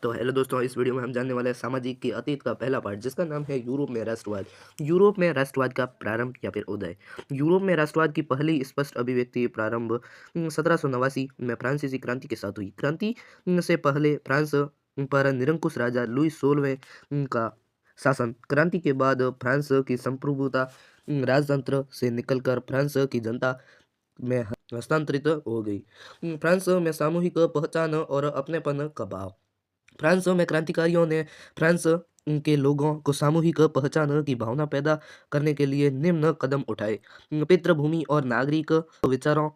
तो हेलो दोस्तों, इस वीडियो में हम जानने वाले हैं सामाजिक के अतीत का पहला पार्ट, जिसका नाम है यूरोप में राष्ट्रवाद। यूरोप में राष्ट्रवाद का प्रारंभ या फिर उदय। यूरोप में राष्ट्रवाद की पहली स्पष्ट अभिव्यक्ति प्रारंभ 1789 में फ्रांसीसी क्रांति के साथ हुई। क्रांति से पहले फ्रांस पर निरंकुश राजा लुई 16वें का शासन। क्रांति के बाद फ्रांस की संप्रभुता राजतंत्र से निकलकर फ्रांस की जनता में हस्तांतरित हो गई। फ्रांस में सामूहिक पहचान और अपनेपन का भाव। फ्रांस में क्रांतिकारियों ने फ्रांस के लोगों को सामूहिक पहचान की भावना पैदा करने के लिए निम्न कदम उठाए। पितृभूमि और नागरिक विचारों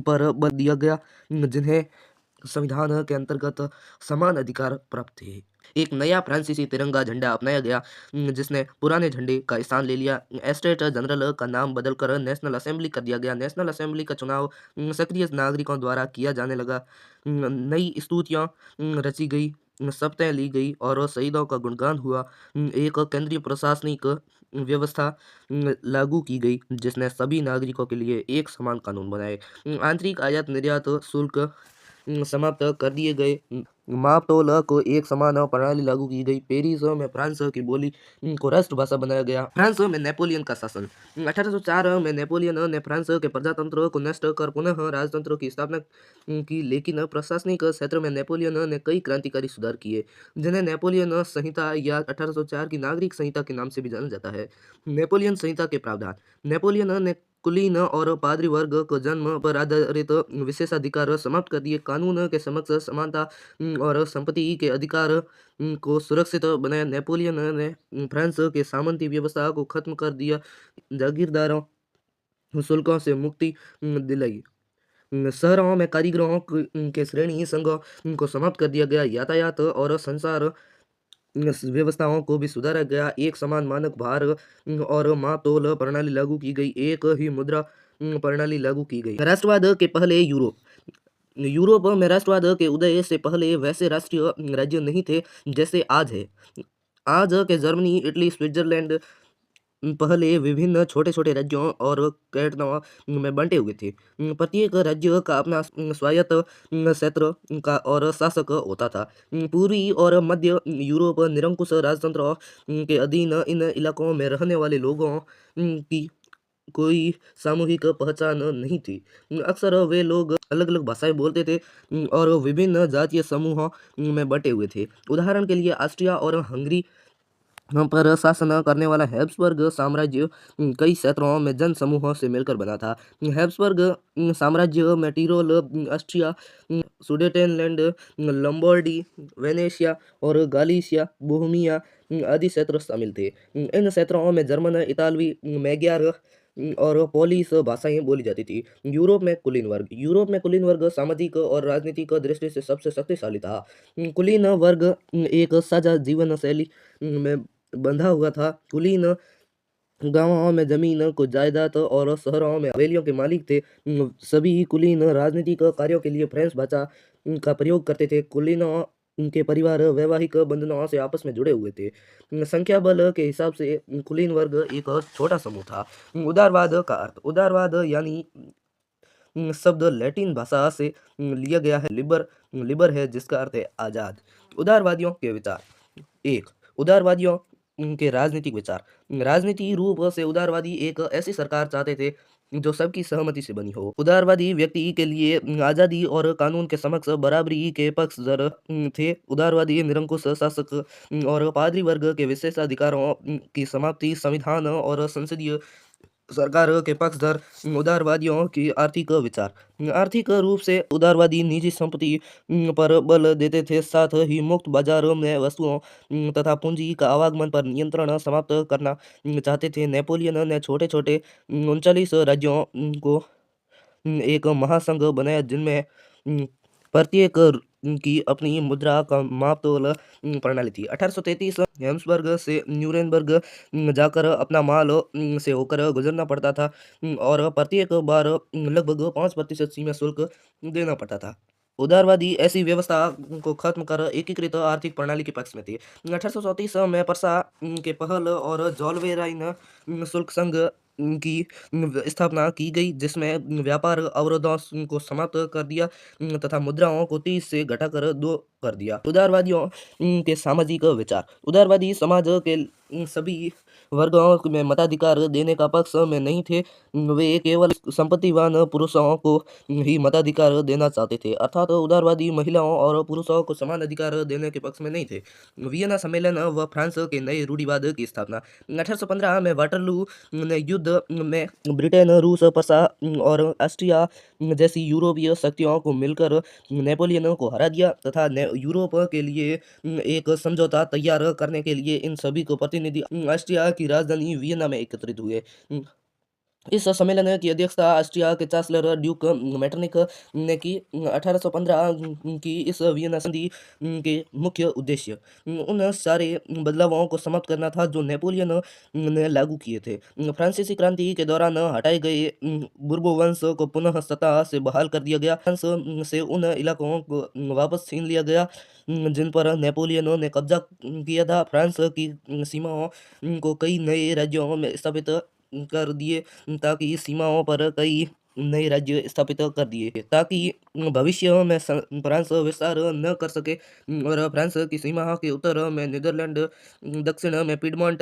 पर बल दिया गया, जिन्हें संविधान के अंतर्गत समान अधिकार प्राप्त थे। एक नया फ्रांसीसी तिरंगा झंडा अपनाया गया, जिसने पुराने झंडे का स्थान ले लिया। एस्टेट जनरल का नाम बदलकर नेशनल असेंबली कर दिया गया। नेशनल असेंबली का चुनाव सक्रिय नागरिकों द्वारा किया जाने लगा। नई स्तुतियाँ रची गई, शपथें ली गई और शहीदों का गुणगान हुआ। एक केंद्रीय प्रशासनिक व्यवस्था लागू की गई, जिसने सभी नागरिकों के लिए एक समान कानून बनाए। आंतरिक आयात निर्यात शुल्क समाप्त कर दिए गए। मापतौल को एक समान प्रणाली लागू की गई। पेरिस में फ्रांस की बोली को राष्ट्रभाषा बनाया गया। फ्रांस में नेपोलियन का शासन। 1804 में नेपोलियन ने फ्रांस के प्रजातंत्र को नष्ट कर पुनः राजतंत्र की स्थापना की, लेकिन प्रशासनिक क्षेत्र में नेपोलियन ने कई क्रांतिकारी सुधार किए, जिन्हें नेपोलियन संहिता या 1804 की नागरिक संहिता के नाम से भी जाना जाता है। नेपोलियन संहिता के प्रावधान। नेपोलियन ने कुलीन और पादरी वर्ग को जन्म पर आधारित विशेषाधिकार समाप्त कर दिए। कानून के समक्ष समानता और संपत्ति के अधिकार को सुरक्षित बनाया। नेपोलियन ने फ्रांस के सामंती व्यवस्था को खत्म कर दिया। जागीरदारों शुल्कों से मुक्ति दिलाई। शहरों में कारीगरों के श्रेणी संघों को समाप्त कर दिया गया। यातायात और संचार व्यवस्थाओं को भी सुधारा गया। एक समान मानक भार और मातोल प्रणाली लागू की गई। एक ही मुद्रा प्रणाली लागू की गई। राष्ट्रवाद के पहले यूरोप। यूरोप में राष्ट्रवाद के उदय से पहले वैसे राष्ट्रीय राज्य नहीं थे जैसे आज है। आज के जर्मनी, इटली, स्विट्जरलैंड पहले विभिन्न छोटे-छोटे राज्यों और कैंटनों में बँटे हुए थे। प्रत्येक राज्य का अपना स्वायत्त क्षेत्र का और शासक होता था। पूर्वी और मध्य यूरोप निरंकुश राजतंत्र के अधीन। इन इलाकों में रहने वाले लोगों की कोई सामूहिक पहचान नहीं थी। अक्सर वे लोग अलग-अलग भाषाएँ बोलते थे और विभिन्न जातीय समूहों में बँटे हुए थे। उदाहरण के लिए ऑस्ट्रिया और हंगरी पर शासन करने वाला हैब्सबर्ग साम्राज्य कई क्षेत्रों में जन समूहों से मिलकर बना था। हैब्सबर्ग साम्राज्य में टिरोल, ऑस्ट्रिया, सुडेटेनलैंड, लombardy, वेनेशिया और गालिसिया, बोहेमिया आदि क्षेत्र शामिल थे। इन क्षेत्रों में जर्मन, इतालवी, मैग्यार और पोलिश भाषाएं बोली जाती थी। यूरोप में कुलीन वर्ग। यूरोप में कुलीन वर्ग सामाजिक और राजनीतिक दृष्टि से सबसे शक्तिशाली था। कुलीन वर्ग एक साझा जीवन शैली में बंधा हुआ था। कुलीन गाँवों में जमीन को जायदाद और शहरों में हवेलियों के मालिक थे। सभी कुलीन राजनीतिक कार्यों के लिए फ्रेंच भाषा का प्रयोग करते थे। कुलीनों के परिवार वैवाहिक बंधनों से आपस में जुड़े हुए थे। संख्या बल के हिसाब से कुलीन वर्ग एक छोटा समूह था। उदारवाद का अर्थ। उदारवाद यानी शब्द लैटिन भाषा से लिया गया है। लिबर लिबर है, जिसका अर्थ है आज़ाद। उदारवादियों के विचार। एक, उदारवादियों के राजनीतिक विचार। राजनीति रूप से उदारवादी एक ऐसी सरकार चाहते थे जो सबकी सहमति से बनी हो। उदारवादी व्यक्ति के लिए आज़ादी और कानून के समक्ष बराबरी के पक्षधर थे। उदारवादी निरंकुश शासक और पादरी वर्ग के विशेषाधिकारों की समाप्ति, संविधान और संसदीय सरकार के पक्षधर। उदारवादियों की आर्थिक विचार। आर्थिक रूप से उदारवादी निजी संपत्ति पर बल देते थे, साथ ही मुक्त बाजार में वस्तुओं तथा पूंजी का आवागमन पर नियंत्रण समाप्त करना चाहते थे। नेपोलियन ने छोटे-छोटे 39 राज्यों को एक महासंघ बनाया, जिनमें प्रत्येक की अपनी मुद्रा का मापतोल प्रणाली थी। 1833 हैम्सबर्ग से न्यूरेमबर्ग जाकर अपना माल से होकर गुजरना पड़ता था और प्रत्येक बार लगभग 5% सीमा शुल्क देना पड़ता था। उदारवादी ऐसी व्यवस्था को खत्म कर एकीकृत आर्थिक प्रणाली के पक्ष में थे। 1834 में प्रशा के पहल और जोलवेराइन शुल्क संघ की स्थापना की गई, जिसमें व्यापार अवरोधों को समाप्त कर दिया तथा मुद्राओं को 30 से घटाकर 2 कर दिया। उदारवादियों के सामाजिक विचार। उदारवादी समाज के सभी वर्गों में मताधिकार देने का पक्ष में नहीं थे। वे केवल संपत्तिवान पुरुषों को ही मताधिकार देना चाहते थे, अर्थात उदारवादी महिलाओं और पुरुषों को समान अधिकार देने के पक्ष में नहीं थे। वियना सम्मेलन व फ्रांस के नए रूढ़िवाद की स्थापना। 1815 में वाटरलू युद्ध में ब्रिटेन, रूस, प्रसा और ऑस्ट्रिया जैसी यूरोपीय शक्तियों को मिलकर नेपोलियन को हरा दिया तथा यूरोप के लिए एक समझौता तैयार करने के लिए इन सभी को प्रतिनिधि ऑस्ट्रिया की राजधानी वियना में एकत्रित हुए। इस सम्मेलन की अध्यक्षता ऑस्ट्रिया के चांसलर ड्यूक मेटरनिक ने की। 1815 की इस वियना संधि के मुख्य उद्देश्य उन सारे बदलावों को समाप्त करना था जो नेपोलियन ने लागू किए थे। फ्रांसीसी क्रांति के दौरान हटाए गए बुर्बो वंश को पुनः सत्ता से बहाल कर दिया गया। फ्रांस से उन इलाकों को वापस छीन लिया गया जिन पर नेपोलियन ने कब्जा किया था। फ्रांस की सीमाओं को कई नए राज्यों में स्थापित कर दिए ताकि सीमाओं पर कई नए राज्य स्थापित कर दिए ताकि भविष्य में फ्रांस विस्तार न कर सके और फ्रांस की सीमा के उत्तर में नीदरलैंड, दक्षिण में पिडमोंट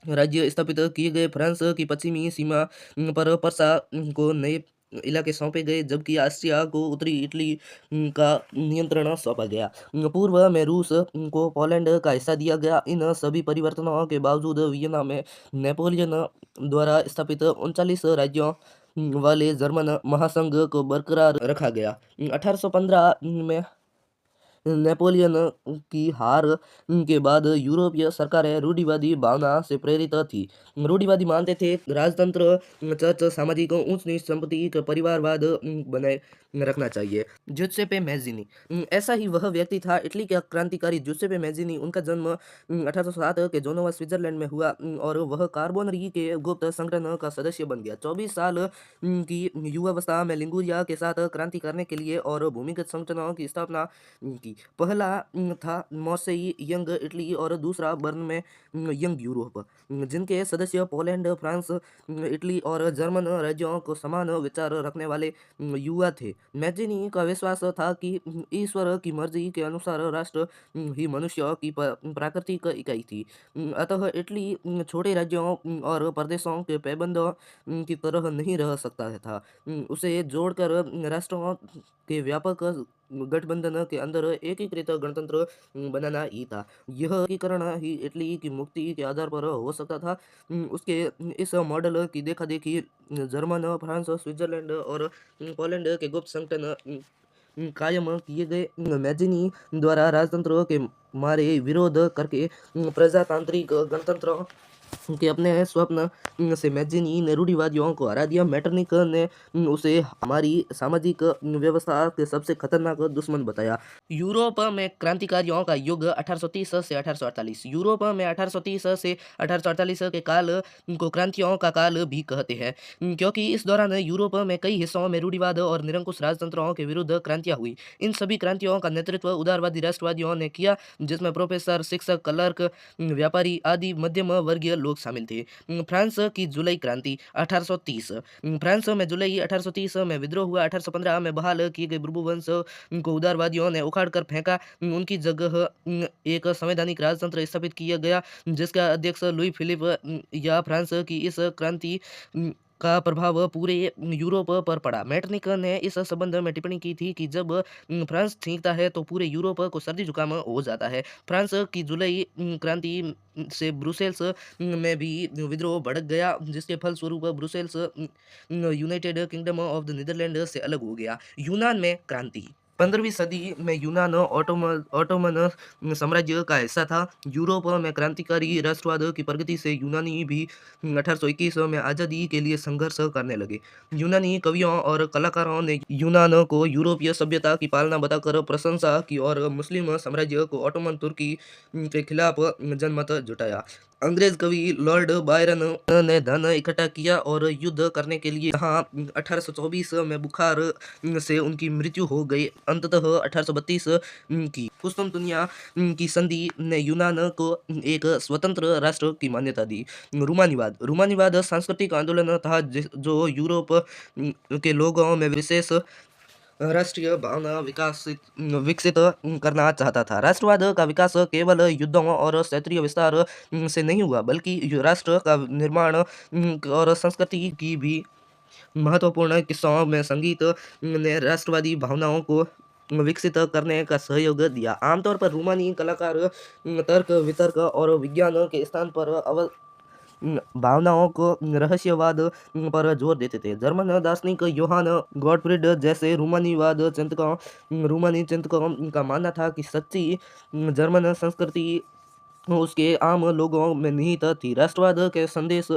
राज्य स्थापित किए गए। फ्रांस की पश्चिमी सीमा पर प्रसा को नए इलाके सौंपे गए, जबकि ऑस्ट्रिया को उत्तरी इटली का नियंत्रण सौंपा गया। पूर्व में रूस को पोलैंड का हिस्सा दिया गया। इन सभी परिवर्तनों के बावजूद वियना में नेपोलियन द्वारा स्थापित 39 राज्यों वाले जर्मन महासंघ को बरकरार रखा गया। 1815 में नेपोलियन की हार के बाद यूरोपीय सरकारें रूढ़िवादी भावना से प्रेरित थी। रूढ़िवादी मानते थे राजतंत्र, चर्च, सामाजिक ऊंच नीच, संपत्ति, परिवारवाद बनाए रखना चाहिए। जुसेप्पे मैज़िनी ऐसा ही वह व्यक्ति था। इटली का क्रांतिकारी जुसेप्पे मैज़िनी, उनका जन्म 1807 के जेनोवा, स्विट्जरलैंड में हुआ और वह कार्बोनरी के गुप्त संगठन का सदस्य बन गया। 24 साल की युवावस्था में लिगुरिया के साथ क्रांति करने के लिए और भूमिगत संगठनों की स्थापना की। पहला था मॉर्सेई, यंग इटली और दूसरा बर्न में यंग यूरोप, जिनके सदस्य पोलैंड, फ्रांस, इटली और जर्मन राज्यों को समान विचार रखने वाले युवा थे। मैज़िनी का विश्वास था कि ईश्वर की मर्जी के अनुसार राष्ट्र ही मनुष्य की प्राकृतिक इकाई थी, अतः इटली छोटे राज्यों और प्रदेशों के पैबंद की तरह नहीं रह सकता था। उसे जोड़कर राष्ट्रों के व्यापक गठबंधन के अंदर एकीकृत गणतंत्र बनाना ही था। यह एकीकरण ही इटली की मुक्ति के आधार पर हो सकता था। उसके इस मॉडल की देखा देखी जर्मन, फ्रांस, स्विट्जरलैंड और पोलैंड के गुप्त संगठन कायम किए गए। मैज़िनी द्वारा राजतंत्र के मारे विरोध करके प्रजातांत्रिक गणतंत्र के अपने स्वप्न से मैज़िनी ने रूढ़िवादियों को हरा दिया। मेटरनिक ने उसे हमारी सामाजिक व्यवस्था के सबसे खतरनाक दुश्मन बताया। यूरोप में क्रांतिकारियों का युग 1830 से 1848। यूरोप में 1830 से 1848 के काल को क्रांतियों का काल भी कहते हैं, क्योंकि इस दौरान यूरोप में कई हिस्सों में रूढ़िवाद और निरंकुश राजतंत्रों के विरुद्ध क्रांतियां हुई। इन सभी क्रांतियों का नेतृत्व उदारवादी राष्ट्रवादियों ने किया, जिसमें प्रोफेसर, शिक्षक, क्लर्क, व्यापारी आदि मध्यम वर्गीय लोग शामिल थे। फ्रांस की जुलाई क्रांति 1830। फ्रांस में जुलाई 1830 में विद्रोह हुआ। 1815 में बहाल किए गए बुर्बो वंश को उदारवादियों ने उखाड़ कर फेंका। उनकी जगह एक संवैधानिक राजतंत्र स्थापित किया गया, जिसका अध्यक्ष लुई फिलिप या फ्रांस की इस क्रांति का प्रभाव पूरे यूरोप पर पड़ा। मेटरनिक ने इस संबंध में टिप्पणी की थी कि जब फ्रांस छींकता है तो पूरे यूरोप को सर्दी जुकाम हो जाता है। फ्रांस की जुलाई क्रांति से ब्रुसेल्स में भी विद्रोह भड़क गया, जिसके फलस्वरूप Brussels United Kingdom of the Netherland से अलग हो गया। यूनान में क्रांति। 15वीं सदी में यूनान ऑटोमन साम्राज्य का हिस्सा था। यूरोप में क्रांतिकारी राष्ट्रवाद की प्रगति से यूनानी भी 1821 में आज़ादी के लिए संघर्ष करने लगे। यूनानी कवियों और कलाकारों ने यूनान को यूरोपीय सभ्यता की पालना बताकर प्रशंसा की और मुस्लिम साम्राज्य को ऑटोमन तुर्की के खिलाफ जनमत जुटाया। अंग्रेज कवि लॉर्ड बायरन ने धन इकट्ठा किया और युद्ध करने के लिए यहाँ 1824 में बुखार से उनकी मृत्यु हो गई। अंततः 1832 की कुस्तुनतुनिया की संधि ने यूनान को एक स्वतंत्र राष्ट्र की मान्यता दी। रूमानीवाद रूमानीवाद सांस्कृतिक आंदोलन था जो यूरोप के लोगों में विशेष राष्ट्रीय भावना विकसित करना चाहता था। राष्ट्रवाद का विकास केवल युद्धों और क्षेत्रीय विस्तार से नहीं हुआ, बल्कि राष्ट्र का निर्माण और संस्कृति की भी महत्वपूर्ण किस्सों में संगीत ने राष्ट्रवादी भावनाओं को विकसित करने का सहयोग दिया। आमतौर पर रूमानी कलाकार तर्क वितर्क और विज्ञान के स्थान पर भावनाओं को रहस्यवाद पर जोर देते थे। जर्मन दार्शनिक योहान गॉटफ्रीड जैसे रूमानी चिंतकों का मानना था कि सच्ची जर्मन संस्कृति उसके आम लोगों में निहित थी। राष्ट्रवाद के संदेश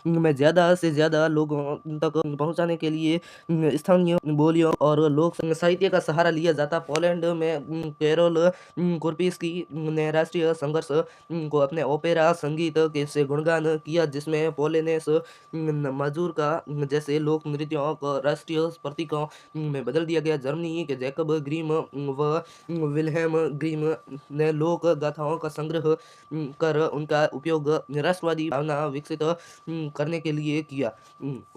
में ज़्यादा से ज़्यादा लोगों तक पहुंचाने के लिए स्थानीय बोलियों और लोक साहित्य का सहारा लिया जाता। पोलैंड में कैरोल कुर्पिस्की ने राष्ट्रीय संघर्ष को अपने ओपेरा संगीत के से गुणगान किया, जिसमें पोलेनेस मजूरका जैसे लोक नृत्यों को राष्ट्रीय प्रतीकों में बदल दिया गया। जर्मनी के जैकब ग्रिम व विल्हेम ग्रिम ने लोक गाथाओं का संग्रह कर उनका उपयोग राष्ट्रवादी भावना विकसित करने के लिए किया।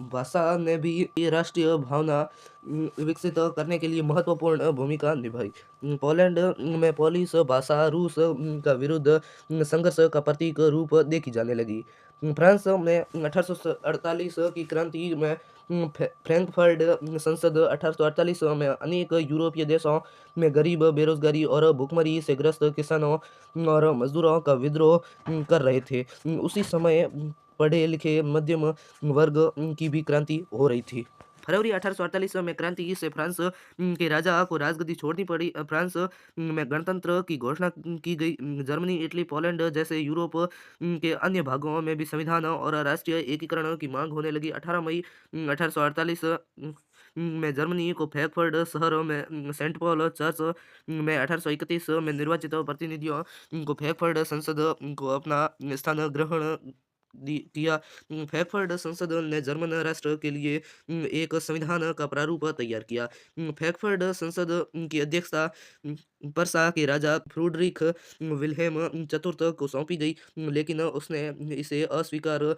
भाषा ने भी ये राष्ट्रीय भावना विकसित करने के लिए महत्वपूर्ण भूमिका निभाई। पोलैंड में पोलिश भाषा रूस का विरुद्ध संघर्ष का प्रतीक रूप देखी जाने लगी। फ्रांस में 1848 की क्रांति में फ्रैंकफर्ट संसद 1848 में अनेक यूरोपीय देशों में गरीब, बेरोजगारी और भुखमरी से ग्रस्त किसानों और मजदूरों का विद्रोह कर रहे थे। उसी समय पढ़े लिखे मध्यम वर्ग की भी क्रांति हो रही थी। फरवरी 1848 में क्रांति से फ्रांस के राजा को राजगद्दी छोड़नी पड़ी। फ्रांस में गणतंत्र की घोषणा की गई। जर्मनी, इटली, पोलैंड जैसे यूरोप के अन्य भागों में भी संविधान और राष्ट्रीय एकीकरण की मांग होने लगी। 18 मई 1848 में जर्मनी को फ्रैंकफर्ट शहर में सेंट पॉल चर्च में 1831 में निर्वाचित प्रतिनिधियों को फ्रैंकफर्ट संसद को अपना स्थान ग्रहण किया। फ्रैंकफर्ट संसद ने जर्मन राष्ट्र के लिए एक संविधान का प्रारूप तैयार किया। फ्रैंकफर्ट संसद की अध्यक्षता पर्सा के राजा फ्रीडरिख विल्हेम चतुर्थ को सौंपी गई, लेकिन उसने इसे अस्वीकार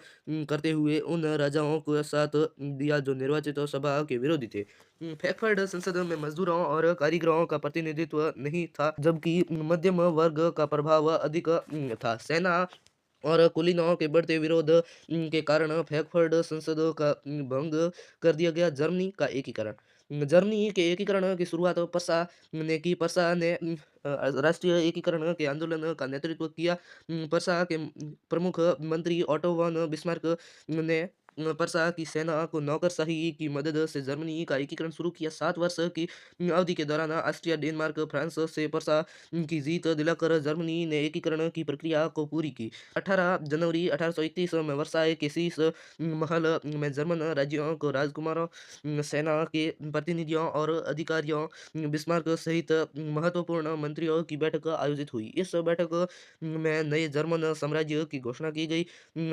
करते हुए उन राजाओं को साथ दिया जो निर्वाचित सभा के विरोधी थे। फ्रैंकफर्ट संसद में मजदूरों और कारीगरों का प्रतिनिधित्व नहीं था, जबकि मध्यम वर्ग का प्रभाव अधिक था। सेना और कुलीनों के बढ़ते विरोध के कारण फ्रैंकफर्ट संसद का भंग कर दिया गया। जर्मनी के एकीकरण की शुरुआत पर्सा ने की। पर्सा ने राष्ट्रीय एकीकरण के आंदोलन का नेतृत्व किया। पर्सा के प्रमुख मंत्री ओटो वन बिस्मार्क ने पर्सा की सेना को नौकरशाही की मदद से जर्मनी का एकीकरण शुरू किया। 7 वर्ष की अवधि के दौरान ऑस्ट्रिया, डेनमार्क, फ्रांस से पर्सा की जीत दिलाकर जर्मनी ने एकीकरण की प्रक्रिया को पूरी की। 18 जनवरी 1831 में वर्साय के शीश महल में जर्मन राज्यों को राजकुमारों, सेना के प्रतिनिधियों और अधिकारियों, बिस्मार्क सहित महत्वपूर्ण मंत्रियों की बैठक आयोजित हुई। इस बैठक में नए जर्मन साम्राज्य की घोषणा की गई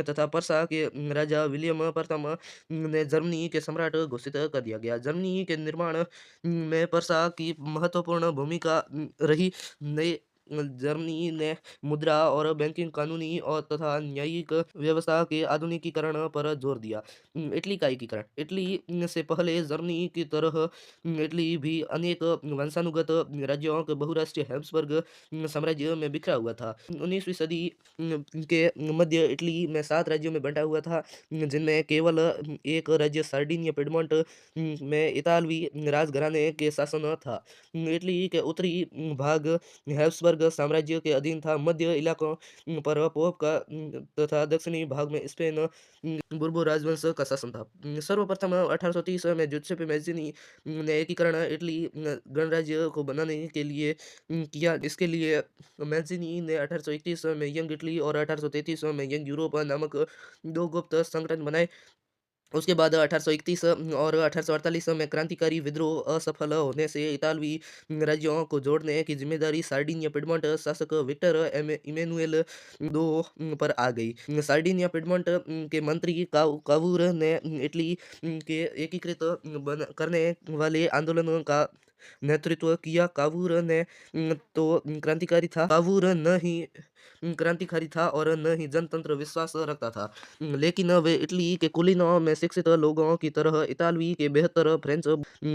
तथा पर्सा के राजा विलियम प्रथम ने जर्मनी के सम्राट घोषित कर दिया गया। जर्मनी के निर्माण में पर्सा की महत्वपूर्ण भूमिका रही। नए जर्मनी ने मुद्रा और बैंकिंग, कानूनी और तथा न्यायिक व्यवस्था के आधुनिकीकरण पर जोर दिया। इटली का एकीकरण इटली से पहले जर्मनी की तरह इटली भी अनेक वंशानुगत राज्यों के बहुराष्ट्रीय हैब्सबर्ग साम्राज्य में बिखरा हुआ था। 19वीं सदी के मध्य इटली में 7 राज्यों में बंटा हुआ था, जिनमें केवल एक राज्य सार्डिनिया पिडमोंट में इतालवी राजघराने के शासन था। इटली के उत्तरी भाग हैब्सबर्ग साम्राज्य के अधीन था। मध्य इलाकों पर पोप का तथा दक्षिणी भाग में स्पेन बुर्बो राजवंश का शासन था। सर्वप्रथम 1830 में जुसेप्पे मैज़िनी ने एकीकरण इटली गणराज्य को बनाने के लिए किया। इसके लिए मैज़िनी ने 1831 में यंग इटली और 1833 में यंग यूरोप नामक 2 गुप्त संगठन बनाए। उसके बाद 1831 और 1848 में क्रांतिकारी विद्रोह असफल होने से इतालवी राज्यों को जोड़ने की जिम्मेदारी सार्डिनिया पिडमोंट शासक विक्टर इमैनुएल दो पर आ गई। सार्डिनिया पिडमोंट के मंत्री कावूर ने इटली के एकीकृत करने वाले आंदोलन का नेतृत्व किया। कावूर ने तो क्रांतिकारी था, कावूर न ही क्रांतिकारी था और न ही जनतंत्र विश्वास रखता था। लेकिन वे इटली के कुलीनों में शिक्षित लोगों की तरह इतालवी के बेहतर फ्रेंच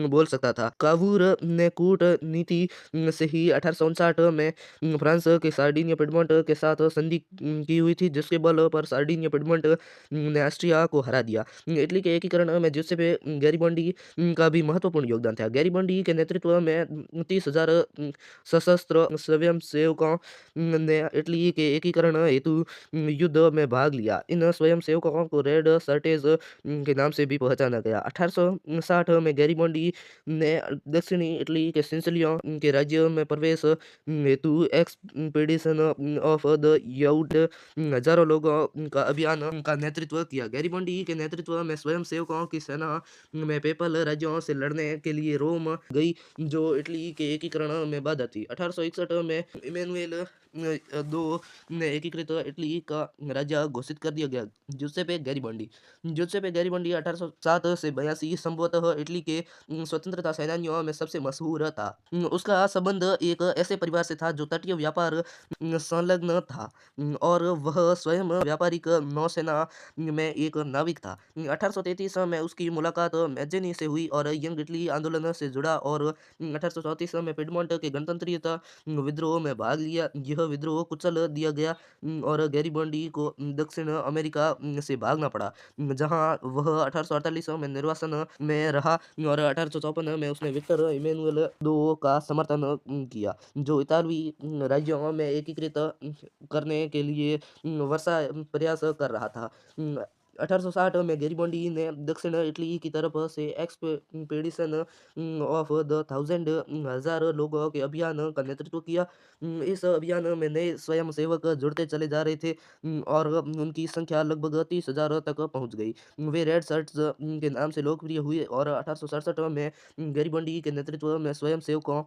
बोल सकता था। कावूर ने कूटनीति से ही 1859 में फ्रांस के सार्डिनिया पिडमोंट के साथ संधि की हुई थी, जिसके बल पर सार्डिनिया पिडमोंट ने ऑस्ट्रिया को हरा दिया। इटली के एकीकरण में जियुसेppe गैरिबल्डी का भी महत्वपूर्ण योगदान था। गैरिबल्डी के नेतृत्व में 30,000 सशस्त्र स्वयंसेवकों ने इटली के एकीकरण हेतु युद्ध में भाग लिया। इन स्वयंसेवकों को रेड सर्टेज के नाम से भी पहचाना गया। 1860 में गैरिबल्डी ने दक्षिणी इटली के सिसिलियों के राज्य में प्रवेश हेतु एक्सपीडिशन ऑफ द यौड हजारों लोगों का अभियान का नेतृत्व किया। गैरिबल्डी के नेतृत्व में स्वयंसेवकों की सेना में पेपल राज्यों से लड़ने के लिए रोम गई, जो इटली के एकीकरण में बाधा थी। 1861 में इमैनुएल दो ने एकीकृत इटली का राज्य घोषित कर दिया गया। जुसेपे गैरिबल्डी 1807 से 82 संभवतः इटली के स्वतंत्रता सेनानियों में सबसे मशहूर था। उसका संबंध एक ऐसे परिवार से था जो तटीय व्यापार संलग्न था और वह स्वयं व्यापारिक नौसेना में एक नाविक था। 1833 में उसकी मुलाकात मैजेनी से हुई और यंग इटली आंदोलन से जुड़ा और 1834 में पिडमोंट के गणतंत्रीयता विद्रोह में भाग लिया। यह विद्रोह कुचल दिया गया और गैरिबल्डी को दक्षिण अमेरिका से भागना पड़ा, जहां वह 1848 में निर्वासन में रहा और 1854 में उसने विक्टर इमैनुएल दो का समर्थन किया, जो इतालवी राज्यों में एकीकृत करने के लिए वर्षा प्रयास कर रहा था। 1860 में गैरिबल्डी ने दक्षिण इटली की तरफ से एक्सपेडिशन ऑफ द थाउजेंड हजार लोगों के अभियान का नेतृत्व किया। इस अभियान में नए स्वयंसेवक जुड़ते चले जा रहे थे और उनकी संख्या लगभग 30,000 तक पहुंच गई। वे रेड शर्ट्स के नाम से लोकप्रिय हुए और 1867 में गैरिबल्डी के नेतृत्व में स्वयंसेवकों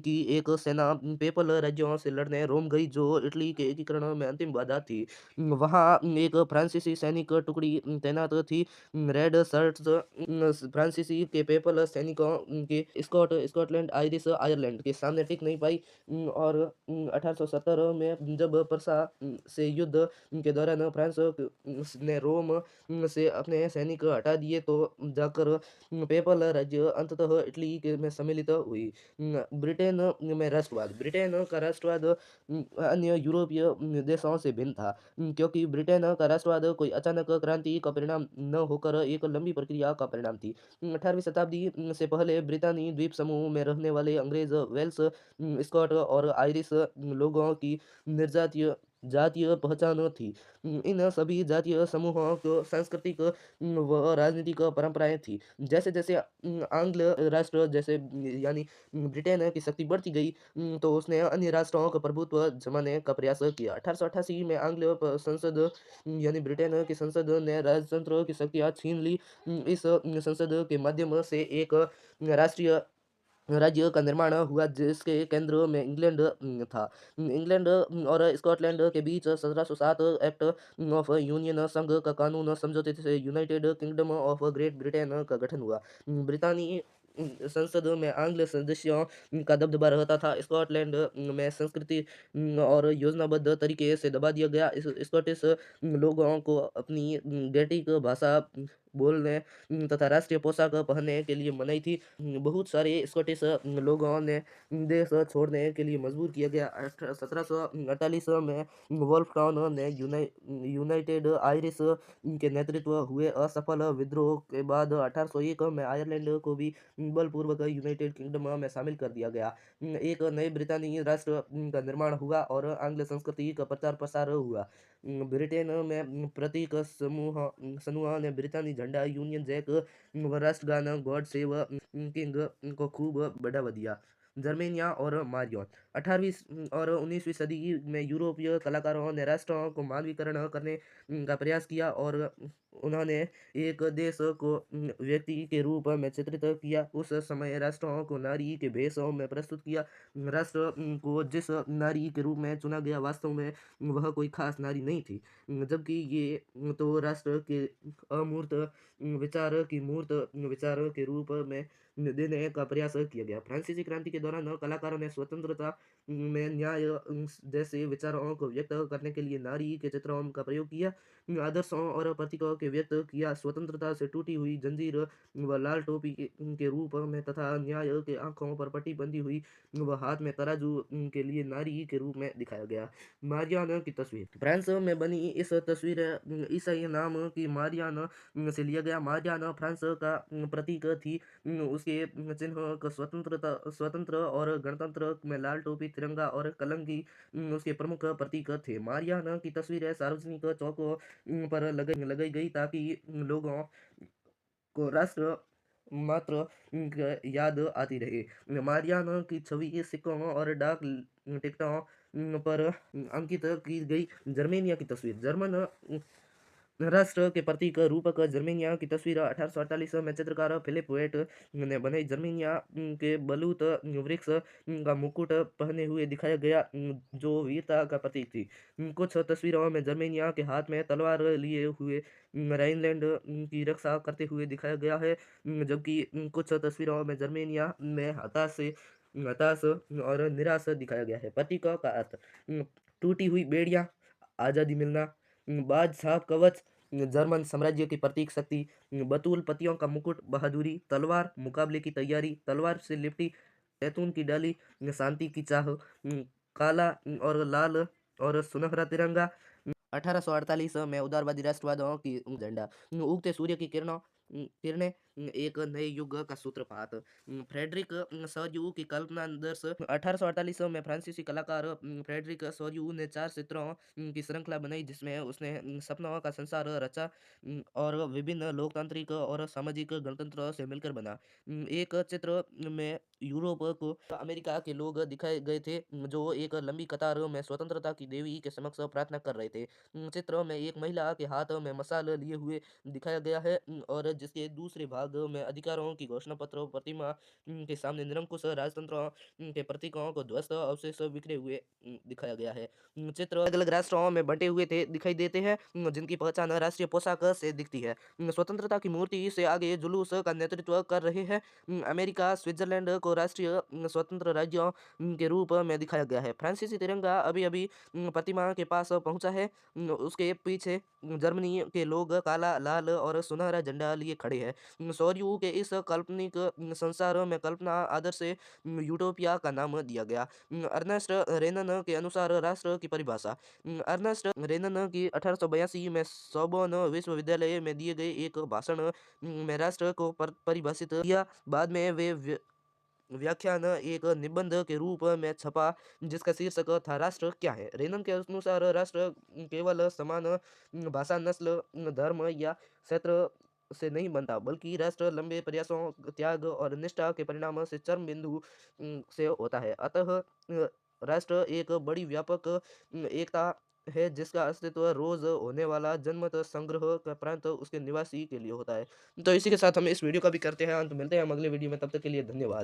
की एक सेना पेपल राज्यों से लड़ने रोम गई, जो इटली के एकीकरण में अंतिम बाधा थी। वहाँ एक फ्रांसीसी सैनिक टुकड़ी तैनात थी। रेड शर्ट्स फ्रांसीसी के पेपल सैनिकों के स्कॉटलैंड आयरिश आयरलैंड के सामने टिक नहीं पाई और 1870 में जब परसा से युद्ध के दौरान फ्रांस ने रोम से अपने सैनिक हटा दिए तो जाकर पेपल राज्य अंततः इटली के में सम्मिलित हुई। ब्रिटेन में राष्ट्रवाद ब्रिटेन का राष्ट्रवाद अन्य यूरोपीय देशों से भिन्न था, क्योंकि ब्रिटेन का राष्ट्रवाद कोई अचानक क्रांति का परिणाम न होकर एक लंबी प्रक्रिया का परिणाम थी। 18वीं शताब्दी से पहले ब्रितानी द्वीप समूह में रहने वाले अंग्रेज, वेल्स, स्कॉट और आयरिश लोगों की निर्जातीय जातीय पहचान थी। इन सभी जातीय समूहों को सांस्कृतिक व राजनीतिक परंपराएं थी। जैसे जैसे आंग्ल राष्ट्र जैसे यानी ब्रिटेन की शक्ति बढ़ती गई, तो उसने अन्य राष्ट्रों का प्रभुत्व जमाने का प्रयास किया। 1888 में आंग्ल संसद यानी ब्रिटेन की संसद ने राजतंत्र की शक्तियां छीन ली। इस संसद के माध्यम से एक राष्ट्रीय राज्य का निर्माण हुआ, जिसके केंद्र में इंग्लैंड था। इंग्लैंड और स्कॉटलैंड के बीच 1707 एक्ट ऑफ यूनियन संघ का कानून समझौते से United Kingdom of great Britain का गठन हुआ। ब्रितानी संसद में आंग्ल सदस्यों का दबदबा रहता था। स्कॉटलैंड में संस्कृति और योजनाबद्ध तरीके से दबा दिया गया। इस स्कॉटिश लोगों को अपनी गेटिक भाषा बोलने तथा राष्ट्रीय पोशाक पहनने के लिए मनाही थी। बहुत सारे स्कॉटिश लोगों ने देश छोड़ने के लिए मजबूर किया गया। 1748 में वोल्फ टाउन ने यूनाइटेड आयरिश के नेतृत्व हुए असफल विद्रोह के बाद 1801 में आयरलैंड को भी बलपूर्वक यूनाइटेड किंगडम में शामिल कर दिया गया। एक नए ब्रितानी राष्ट्र का निर्माण हुआ और आंग्ल संस्कृति का प्रचार प्रसार हुआ। ब्रिटेन में प्रतीक समूह ने ब्रितानी झंडा, यूनियन जैक व राष्ट्रगान गॉड सेव किंग को खूब बढ़ावा दिया। जर्मेनिया और मारियट 18वीं और 19वीं सदी में यूरोपीय कलाकारों ने राष्ट्रों को मानवीकरण करने का प्रयास किया और उन्होंने एक देश को व्यक्ति के रूप में चित्रित किया। उस समय राष्ट्रों को नारी के भेषों में प्रस्तुत किया। राष्ट्र को जिस नारी के रूप में चुना गया वास्तव में वह कोई खास नारी नहीं थी, जबकि ये तो राष्ट्र के अमूर्त विचार की मूर्त विचार के रूप में देने का प्रयास किया गया। फ्रांसीसी क्रांति के दौरान कलाकारों ने स्वतंत्रता में न्याय जैसे विचारों को व्यक्त करने के लिए नारी के चित्रों का प्रयोग किया। आदर्शों और प्रतीकों के व्यक्त किया। स्वतंत्रता से टूटी हुई जंजीर व लाल टोपी के रूप में तथा न्याय के आंखों पर पट्टी बंधी हुई व हाथ में तराजू के लिए नारी के रूप में दिखाया गया। मारियाना की तस्वीर फ्रांस में बनी इस तस्वीर ईसाई नाम की मारियाना से लिया गया। मारियाना फ्रांस का प्रतीक थी। उसके चिन्ह का स्वतंत्र और गणतंत्र में लाल टोपी, तिरंगा और कलंगी उसके प्रमुख प्रतीक थे। मारियाना की तस्वीरें सार्वजनिक चौकों पर लगाई गई ताकि लोगों को राष्ट्र मात्र याद आती रहे। मारियाना की छवि सिक्कों और डाक टिकटों पर अंकित की गई। जर्मेनिया की तस्वीर जर्मन राष्ट्र के प्रतीक रूपक जर्मेनिया की तस्वीर 1848 में चित्रकार फिलिप वेट ने बनाई। जर्मेनिया के बलूत वृक्ष का मुकुट पहने हुए दिखाया गया, जो वीरता का प्रतीक थी। कुछ तस्वीरों में जर्मेनिया के हाथ में तलवार लिए हुए राइनलैंड की रक्षा करते हुए दिखाया गया है, जबकि कुछ तस्वीरों में जर्मेनिया में हताश और निराश दिखाया गया है। प्रतीकों का अर्थ टूटी हुई बेड़ियां, आजादी मिलना, बादशाह कवच, जर्मन साम्राज्य की प्रतीक शक्ति, बतूल पतियों का मुकुट, बहादुरी, तलवार, मुकाबले की तैयारी, तलवार से लिपटी जैतून की डाली, शांति की चाह, काला और लाल और सुनहरा तिरंगा। 1848 में उदारवादी राष्ट्रवादियों की झंडा, उगते सूर्य की किरणें, एक नए युग का सूत्रपात। फ्रेडरिक सौर्यू की कल्पना दर्श 1848 में फ्रांसीसी कलाकार फ्रेडरिक सौर्यू ने 4 चित्रों की श्रृंखला बनाई, जिसमें उसने सपनों का संसार रचा और विभिन्न लोकतांत्रिक और सामाजिक गणतंत्र से मिलकर बना। एक चित्र में यूरोप को अमेरिका के लोग दिखाए गए थे, जो एक लंबी कतार में स्वतंत्रता की देवी के समक्ष प्रार्थना कर रहे थे। चित्र में एक महिला के हाथ में मशाल लिए हुए दिखाया गया है, और जिसके दूसरे भाग में अधिकारों की घोषणा पत्र प्रतिमा के सामने निरंकुश राजतंत्र के प्रतीकों को ध्वस्त अवशेष बिखरे हुए दिखाया गया है। चित्र अलग अलग राष्ट्रों में बंटे हुए थे दिखाई देते हैं, जिनकी पहचान राष्ट्रीय पोशाक से दिखती है। स्वतंत्रता की मूर्ति से आगे जुलूस का नेतृत्व कर रहे हैं। अमेरिका स्विट्जरलैंड को राष्ट्रीय स्वतंत्र राज्यों के रूप में दिखाया गया है। फ्रांसीसी तिरंगा अभी अभी प्रतिमा के पास पहुंचा है। उसके पीछे जर्मनी के लोग काला, लाल और सुनहरा झंडा लिए खड़े हैं। सौर्यू के इस काल्पनिक संसार में कल्पना आदर्श से यूटोपिया का नाम दिया गया। अर्नेस्ट रेनन के अनुसार राष्ट्र की परिभाषा अर्नेस्ट रेनन की 1882 में सोबोर्न विश्वविद्यालय में दिए गए एक भाषण में राष्ट्र को परिभाषित किया। बाद में वे व्याख्यान एक निबंध के रूप में छपा, जिसका शीर्षक था राष्ट्र क्या है। रेनन के अनुसार राष्ट्र केवल समान भाषा, नस्ल, धर्म या क्षेत्र से नहीं बनता, बल्कि राष्ट्र लंबे प्रयासों, त्याग और निष्ठा के परिणाम से चरम बिंदु से होता है। अतः राष्ट्र एक बड़ी व्यापक एकता है, जिसका अस्तित्व रोज होने वाला जनमत संग्रह का प्रांत उसके निवासी के लिए होता है। तो इसी के साथ हम इस वीडियो का भी करते हैं अंत। मिलते हैं हम अगले वीडियो में, तब तक के लिए धन्यवाद।